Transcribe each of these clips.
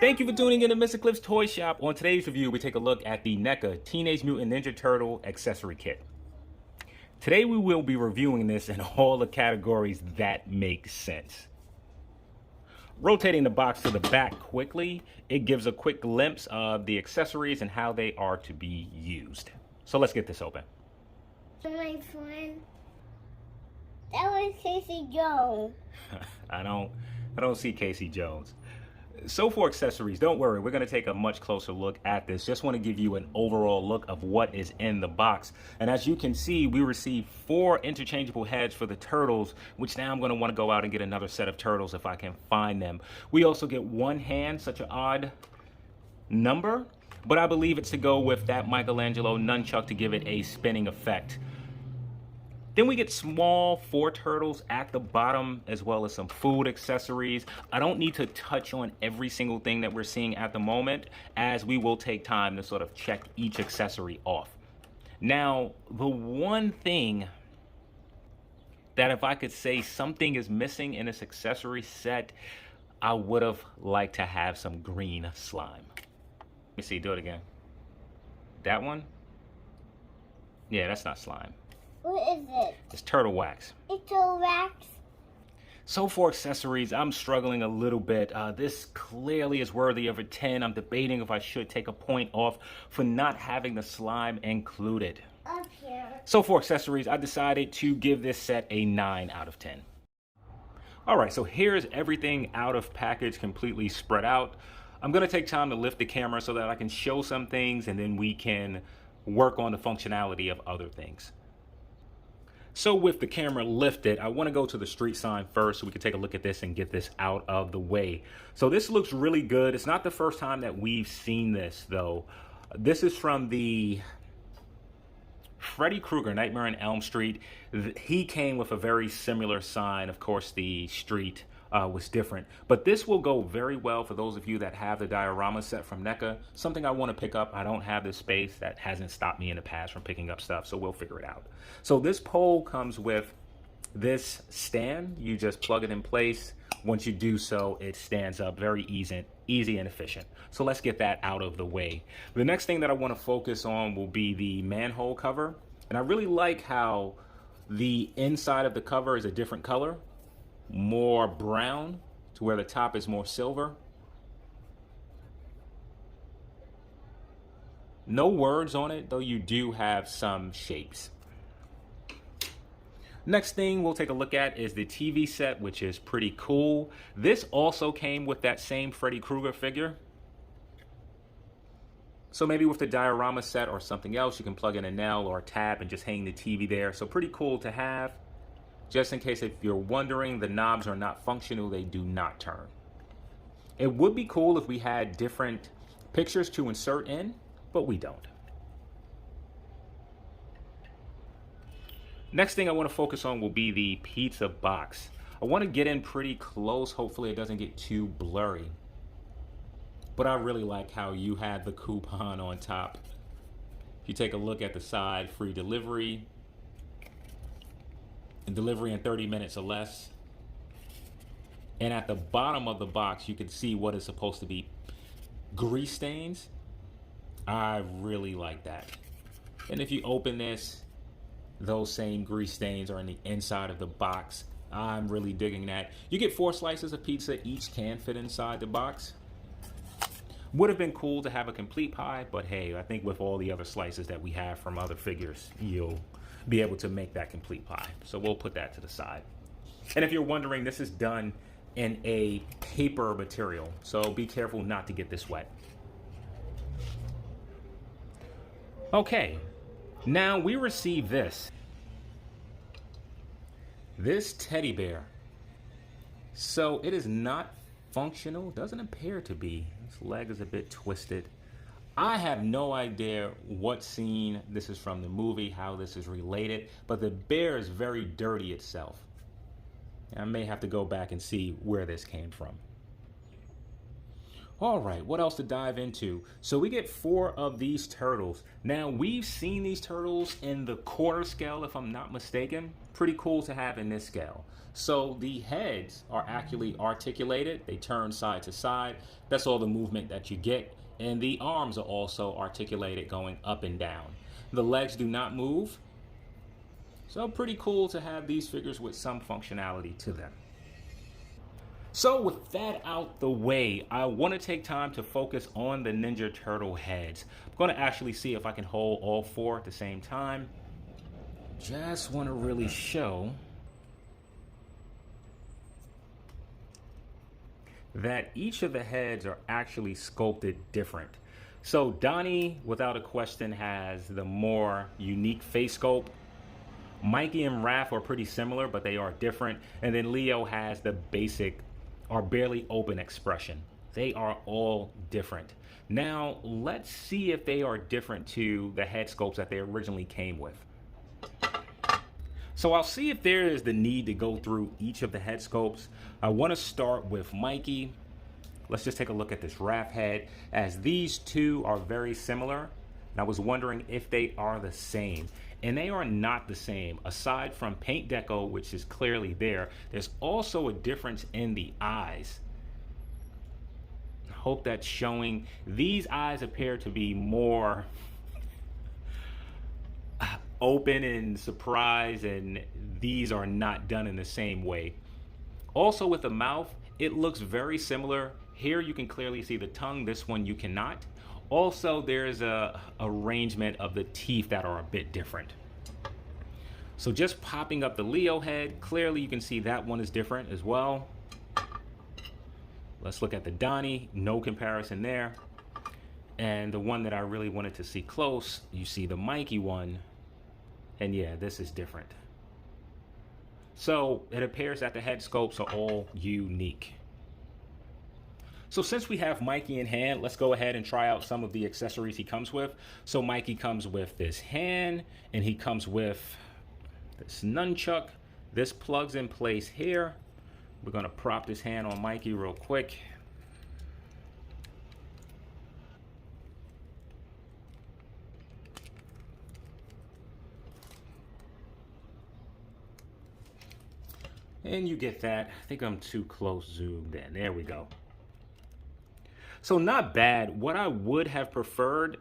Thank you for tuning in to Mr. Cliff's Toy Shop. On today's review, we take a look at the Neca Teenage Mutant Ninja Turtle accessory kit. Today we will be reviewing this in all the categories that make sense. Rotating the box to the back quickly, it gives a quick glimpse of the accessories and how they are to be used. So let's get this open. My friend, that was Casey Jones. I don't see Casey Jones. So for accessories, don't worry, we're going to take a much closer look at this. Just want to give you an overall look of what is in the box. And as you can see, we received 4 interchangeable heads for the turtles, which now I'm going to want to go out and get another set of turtles if I can find them. We also get 1 hand, such an odd number, but I believe it's to go with that Michelangelo nunchuck to give it a spinning effect. Then we get small 4 turtles at the bottom, as well as some food accessories. I don't need to touch on every single thing that we're seeing at the moment, as we will take time to sort of check each accessory off. Now, the one thing that if I could say something is missing in this accessory set, I would have liked to have some green slime. Let me see, do it again. That one? Yeah, that's not slime. What is it? It's turtle wax. It's a wax. So for accessories, I'm struggling a little bit. This clearly is worthy of a 10. I'm debating if I should take a point off for not having the slime included. Up here. So for accessories, I decided to give this set a 9 out of 10. All right, so here's everything out of package, completely spread out. I'm gonna take time to lift the camera so that I can show some things and then we can work on the functionality of other things. So with the camera lifted, I want to go to the street sign first so we can take a look at this and get this out of the way. So this looks really good. It's not the first time that we've seen this though. This is from the Freddy Krueger, Nightmare on Elm Street. He came with a very similar sign. Of course, the street was different, but this will go very well for those of you that have the diorama set from NECA. Something I want to pick up. I don't have the space. That hasn't stopped me in the past from picking up stuff, so we'll figure it out. So this pole comes with this stand. You just plug it in place. Once you do so, it stands up. Very easy and efficient. So let's get that out of the way. The next thing that I want to focus on will be the manhole cover, and I really like how the inside of the cover is a different color, more brown to where the top is more silver. No words on it, though you do have some shapes. Next thing we'll take a look at is the TV set, which is pretty cool. This also came with that same Freddy Krueger figure. So maybe with the diorama set or something else, you can plug in a nail or a tab and just hang the TV there. So pretty cool to have. Just in case if you're wondering, the knobs are not functional, they do not turn. It would be cool if we had different pictures to insert in, but we don't. Next thing I want to focus on will be the pizza box. I want to get in pretty close, hopefully it doesn't get too blurry. But I really like how you have the coupon on top. If you take a look at the side, free delivery, and delivery in 30 minutes or less. And at the bottom of the box, you can see what is supposed to be grease stains. I really like that. And if you open this, those same grease stains are in the inside of the box. I'm really digging that. You get 4 slices of pizza. Each can fit inside the box. Would have been cool to have a complete pie, but hey, I think with all the other slices that we have from other figures, you'll be able to make that complete pie. So we'll put that to the side. And if you're wondering, this is done in a paper material, so be careful not to get this wet. Okay, now we receive this teddy bear. So it is not functional, doesn't appear to be. This leg is a bit twisted. I have no idea what scene this is from the movie, how this is related, but the bear is very dirty itself. I may have to go back and see where this came from. All right, what else to dive into? So we get 4 of these turtles. Now, we've seen these turtles in the quarter scale, if I'm not mistaken. Pretty cool to have in this scale. So the heads are actually articulated. They turn side to side. That's all the movement that you get. And the arms are also articulated, going up and down. The legs do not move. So pretty cool to have these figures with some functionality to them. So with that out the way, I want to take time to focus on the Ninja Turtle heads. I'm going to actually see if I can hold all 4 at the same time. Just want to really show that each of the heads are actually sculpted different. So Donnie, without a question, has the more unique face sculpt. Mikey and Raph are pretty similar, but they are different. And then Leo has the basic or barely open expression. They are all different. Now, let's see if they are different to the head sculpts that they originally came with. So I'll see if there is the need to go through each of the head sculpts. I want to start with Mikey. Let's just take a look at this Raph head, as these two are very similar. And I was wondering if they are the same. And they are not the same. Aside from paint deco, which is clearly there, there's also a difference in the eyes. I hope that's showing. These eyes appear to be more open and surprised, and these are not done in the same way. Also with the mouth, it looks very similar. Here you can clearly see the tongue. This one you cannot. Also, there's a arrangement of the teeth that are a bit different. So just popping up the Leo head, clearly you can see that one is different as well. Let's look at the Donnie, no comparison there. And the one that I really wanted to see close, you see the Mikey one. And yeah, this is different. So it appears that the head sculpts are all unique. So since we have Mikey in hand, let's go ahead and try out some of the accessories he comes with. So Mikey comes with this hand, and he comes with this nunchuck. This plugs in place here. We're gonna prop this hand on Mikey real quick. And you get that. I think I'm too close zoomed in. There we go. So not bad. What I would have preferred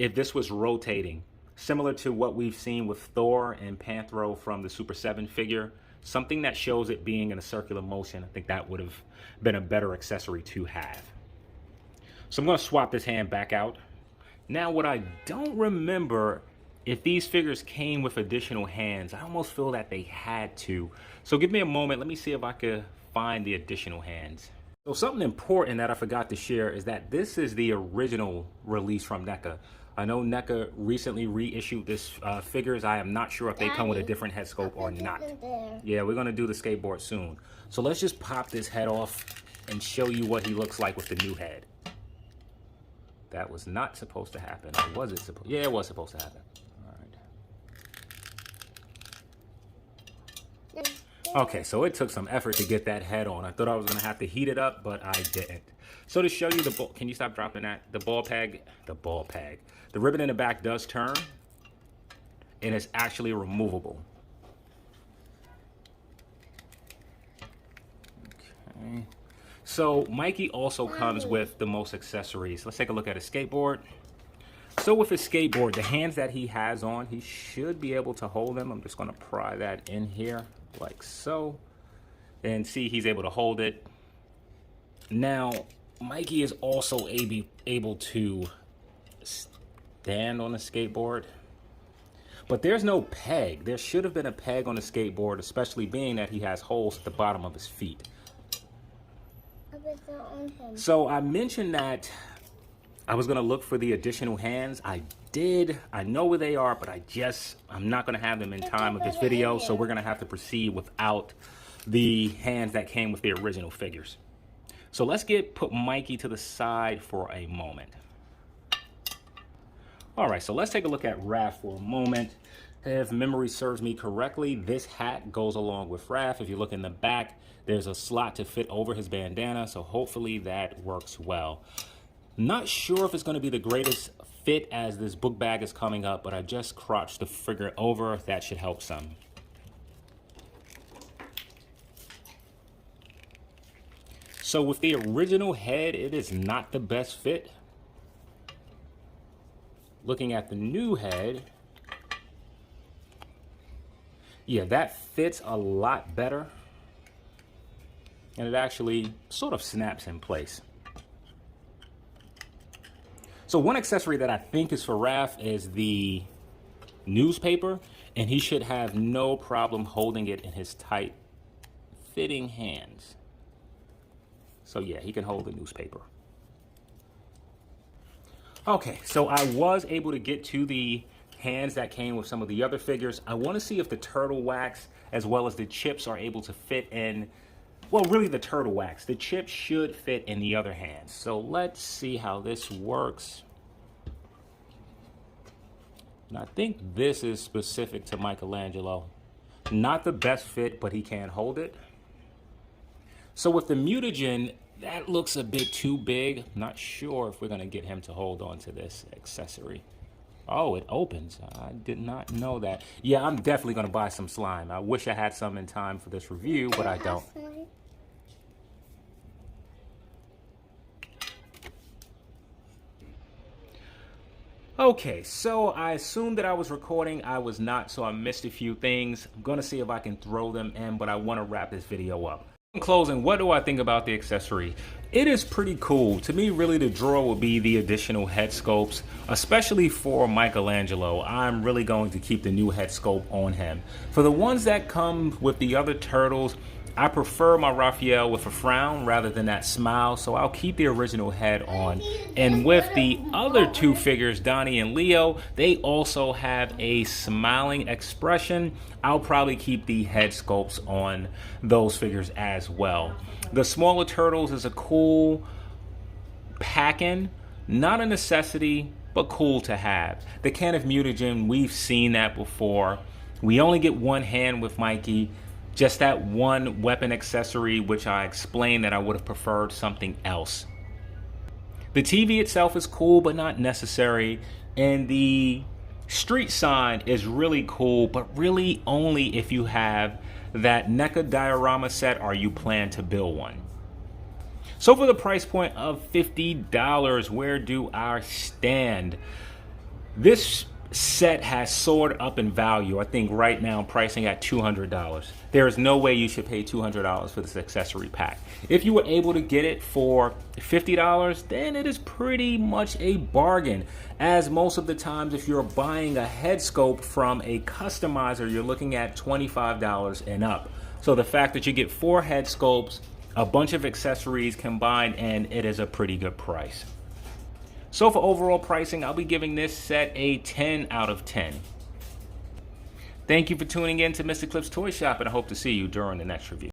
if this was rotating, similar to what we've seen with Thor and Panthro from the Super 7 figure, something that shows it being in a circular motion. I think that would have been a better accessory to have. So I'm going to swap this hand back out. Now, what I don't remember, if these figures came with additional hands, I almost feel that they had to. So give me a moment. Let me see if I could find the additional hands. So something important that I forgot to share is that this is the original release from NECA. I know NECA recently reissued this figures. I am not sure if they come with a different head sculpt or not. Yeah, we're going to do the skateboard soon. So let's just pop this head off and show you what he looks like with the new head. That was not supposed to happen. Or was it supposed? Yeah, it was supposed to happen. All right. Okay, so it took some effort to get that head on. I thought I was going to have to heat it up, but I didn't. So to show you the ball, can you stop dropping that? The ball peg. The ribbon in the back does turn, and it's actually removable. Okay. So Mikey also comes with the most accessories. Let's take a look at his skateboard. So with his skateboard, the hands that he has on, he should be able to hold them. I'm just going to pry that in here like so. And see, he's able to hold it. Now, Mikey is also able to stand on the skateboard. But there's no peg. There should have been a peg on the skateboard, especially being that he has holes at the bottom of his feet. So I mentioned that I was going to look for the additional hands. I did. I know where they are, but I'm not going to have them in time of this video. So we're going to have to proceed without the hands that came with the original figures. So let's put Mikey to the side for a moment. All right, so let's take a look at Raph for a moment. If memory serves me correctly, this hat goes along with Raph. If you look in the back, there's a slot to fit over his bandana, so hopefully that works well. Not sure if it's going to be the greatest fit as this book bag is coming up, but I just crotched the figure over. That should help some. So with the original head, it is not the best fit. Looking at the new head, yeah, that fits a lot better. And it actually sort of snaps in place. So one accessory that I think is for Raph is the newspaper, and he should have no problem holding it in his tight fitting hands. So yeah, he can hold the newspaper. Okay, so I was able to get to the hands that came with some of the other figures. I want to see if the turtle wax as well as the chips are able to fit in. Well, really the turtle wax. The chips should fit in the other hands. So let's see how this works. And I think this is specific to Michelangelo. Not the best fit, but he can hold it. So with the mutagen, that looks a bit too big. Not sure if we're going to get him to hold on to this accessory. Oh, it opens. I did not know that. Yeah, I'm definitely going to buy some slime. I wish I had some in time for this review, but I don't. Okay, so I assumed that I was recording. I was not, so I missed a few things. I'm going to see if I can throw them in, but I want to wrap this video up. In closing, what do I think about the accessory? It is pretty cool. To me, really, the draw would be the additional head sculpts, especially for Michelangelo. I'm really going to keep the new head sculpt on him. For the ones that come with the other turtles, I prefer my Raphael with a frown rather than that smile, so I'll keep the original head on. And with the other two figures, Donnie and Leo, they also have a smiling expression. I'll probably keep the head sculpts on those figures as well. The smaller turtles is a cool pack-in, not a necessity, but cool to have. The can of mutagen, we've seen that before. We only get one hand with Mikey. Just that one weapon accessory, which I explained that I would have preferred something else. The TV itself is cool, but not necessary. And the street sign is really cool, but really only if you have that NECA diorama set or you plan to build one. So for the price point of $50, where do I stand? This set has soared up in value. I think right now pricing at $200. There is no way you should pay $200 for this accessory pack. If you were able to get it for $50, then it is pretty much a bargain, as most of the times if you're buying a head sculpt from a customizer, you're looking at $25 and up. So the fact that you get 4 head sculpts, a bunch of accessories combined, and it is a pretty good price. So for overall pricing, I'll be giving this set a 10 out of 10. Thank you for tuning in to Mr. Cliff's Toy Shop, and I hope to see you during the next review.